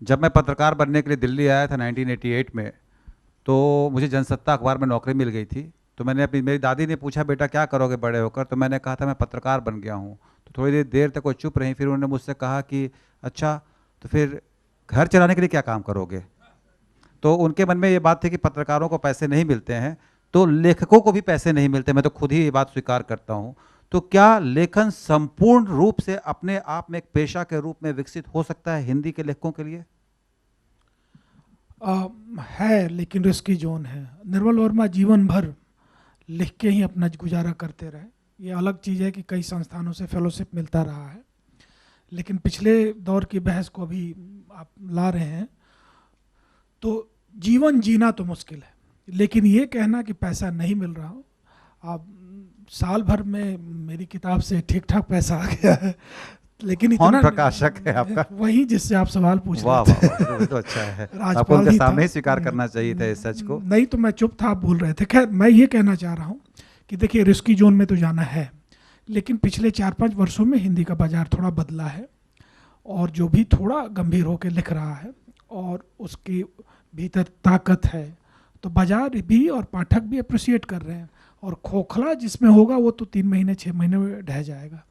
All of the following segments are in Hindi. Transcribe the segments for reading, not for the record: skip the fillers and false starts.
जब मैं पत्रकार बनने के लिए दिल्ली आया था 1988 में, तो मुझे जनसत्ता अखबार में नौकरी मिल गई थी। तो मैंने अपनी मेरी दादी ने पूछा, बेटा क्या करोगे बड़े होकर? तो मैंने कहा था मैं पत्रकार बन गया हूँ। तो थोड़ी देर देर तक वो चुप रहीं, फिर उन्होंने मुझसे कहा कि अच्छा, तो फिर घर चलाने के लिए क्या काम करोगे? तो उनके मन में ये बात थी कि पत्रकारों को पैसे नहीं मिलते हैं, तो लेखकों को भी पैसे नहीं मिलते। मैं तो खुद ही ये बात स्वीकार करता हूँ। तो क्या लेखन संपूर्ण रूप से अपने आप में एक पेशा के रूप में विकसित हो सकता है हिंदी के लेखकों के लिए? है, लेकिन रिस्की जोन है। निर्मल वर्मा जीवन भर लिख के ही अपना गुजारा करते रहे। ये अलग चीज़ है कि कई संस्थानों से फेलोशिप मिलता रहा है, लेकिन पिछले दौर की बहस को अभी आप ला रहे हैं, तो जीवन जीना तो मुश्किल है, लेकिन ये कहना कि पैसा नहीं मिल रहा हो, आप साल भर में मेरी किताब से ठीक ठाक पैसा आ गया है, लेकिन कौन इतना प्रकाशक है आपका? वही जिससे आप सवाल पूछ वाह रहे वाह वाह, थे। ये तो अच्छा है। आपको राजपाल उनके ही था। सामने ही स्वीकार करना चाहिए था इस सच को। नहीं तो मैं चुप था, आप बोल रहे थे। खैर, मैं ये कहना चाह रहा हूँ कि देखिए, रिस्की जोन में तो जाना है, लेकिन पिछले 4-5 वर्षों में हिंदी का बाजार थोड़ा बदला है, और जो भी थोड़ा गंभीर होकर लिख रहा है और उसके भीतर ताकत है, तो बाजार भी और पाठक भी अप्रिशिएट कर रहे हैं। और खोखला जिसमें होगा वो तो 3 महीने 6 महीने में ढह जाएगा।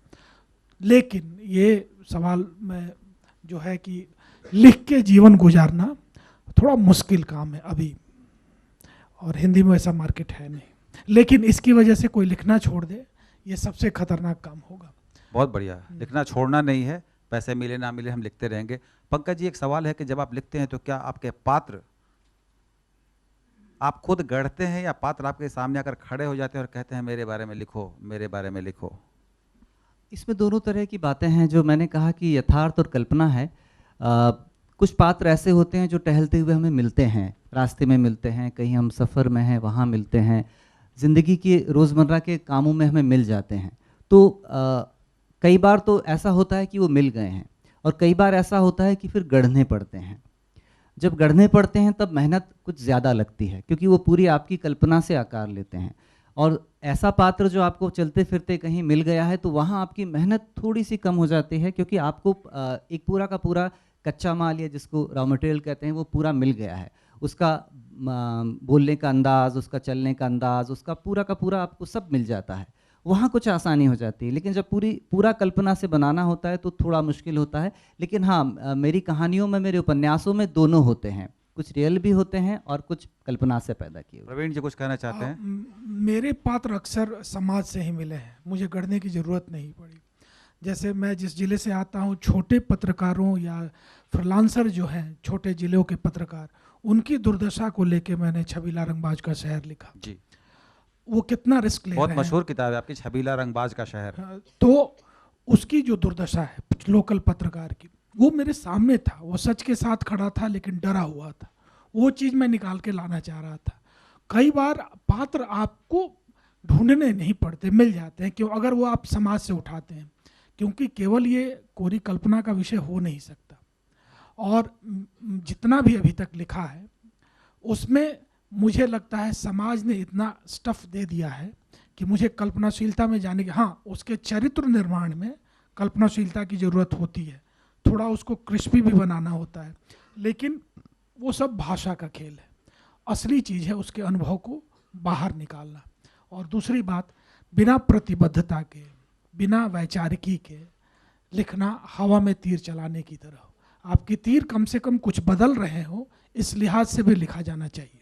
लेकिन ये सवाल में जो है कि लिख के जीवन गुजारना थोड़ा मुश्किल काम है अभी, और हिंदी में ऐसा मार्केट है नहीं। लेकिन इसकी वजह से कोई लिखना छोड़ दे, ये सबसे खतरनाक काम होगा। बहुत बढ़िया। लिखना छोड़ना नहीं है, पैसे मिले ना मिले हम लिखते रहेंगे। पंकज जी, एक सवाल है कि जब आप लिखते हैं तो क्या आपके पात्र आप खुद गढ़ते हैं, या पात्र आपके सामने आकर खड़े हो जाते हैं और कहते हैं मेरे बारे में लिखो, मेरे बारे में लिखो? इसमें दोनों तरह की बातें हैं। जो मैंने कहा कि यथार्थ और कल्पना है। कुछ पात्र ऐसे होते हैं जो टहलते हुए हमें मिलते हैं, रास्ते में मिलते हैं, कहीं हम सफ़र में हैं वहाँ मिलते हैं, ज़िंदगी के रोज़मर्रा के कामों में हमें मिल जाते हैं। तो कई बार तो ऐसा होता है कि वो मिल गए हैं, और कई बार ऐसा होता है कि फिर गढ़ने पड़ते हैं। जब गढ़ने पड़ते हैं तब मेहनत कुछ ज़्यादा लगती है, क्योंकि वो पूरी आपकी कल्पना से आकार लेते हैं। और ऐसा पात्र जो आपको चलते फिरते कहीं मिल गया है, तो वहाँ आपकी मेहनत थोड़ी सी कम हो जाती है, क्योंकि आपको एक पूरा का पूरा कच्चा माल, या जिसको रॉ मटेरियल कहते हैं, वो पूरा मिल गया है। उसका बोलने का अंदाज़, उसका चलने का अंदाज़, उसका पूरा का पूरा आपको सब मिल जाता है। वहाँ कुछ आसानी हो जाती है। लेकिन जब पूरा कल्पना से बनाना होता है तो थोड़ा मुश्किल होता है। लेकिन हाँ, मेरी कहानियों में, मेरे उपन्यासों में दोनों होते हैं, कुछ रियल भी होते हैं और कुछ कल्पना से पैदा किए हुए। प्रवीण जी कुछ कहना चाहते हैं? मेरे पात्र अक्सर समाज से ही मिले हैं, मुझे गढ़ने की ज़रूरत नहीं पड़ी। जैसे मैं जिस ज़िले से आता हूँ, छोटे पत्रकारों या फ्रीलांसर जो हैं, छोटे ज़िलों के पत्रकार, उनकी दुर्दशा को लेके मैंने छबीला रंगबाज का शहर लिखा। जी, वो कितना रिस्क ले बहुत रहे हैं। मशहूर किताब है आपकी, छबीला रंगबाज का शहर। तो उसकी जो दुर्दशा है लोकल पत्रकार की, वो मेरे सामने था। वो सच के साथ खड़ा था, लेकिन डरा हुआ था। वो चीज़ मैं निकाल के लाना चाह रहा था। कई बार पात्र आपको ढूंढने नहीं पड़ते, मिल जाते हैं, क्यों? अगर वो आप समाज से उठाते हैं, क्योंकि केवल ये कोरी कल्पना का विषय हो नहीं सकता। और जितना भी अभी तक लिखा है, उसमें मुझे लगता है समाज ने इतना स्टफ दे दिया है कि मुझे कल्पनाशीलता में जाने की, हाँ, उसके चरित्र निर्माण में कल्पनाशीलता की ज़रूरत होती है, थोड़ा उसको क्रिस्पी भी बनाना होता है, लेकिन वो सब भाषा का खेल है। असली चीज़ है उसके अनुभव को बाहर निकालना। और दूसरी बात, बिना प्रतिबद्धता के, बिना वैचारिकी के लिखना हवा में तीर चलाने की तरह। आपकी तीर कम से कम कुछ बदल रहे हो, इस लिहाज से भी लिखा जाना चाहिए।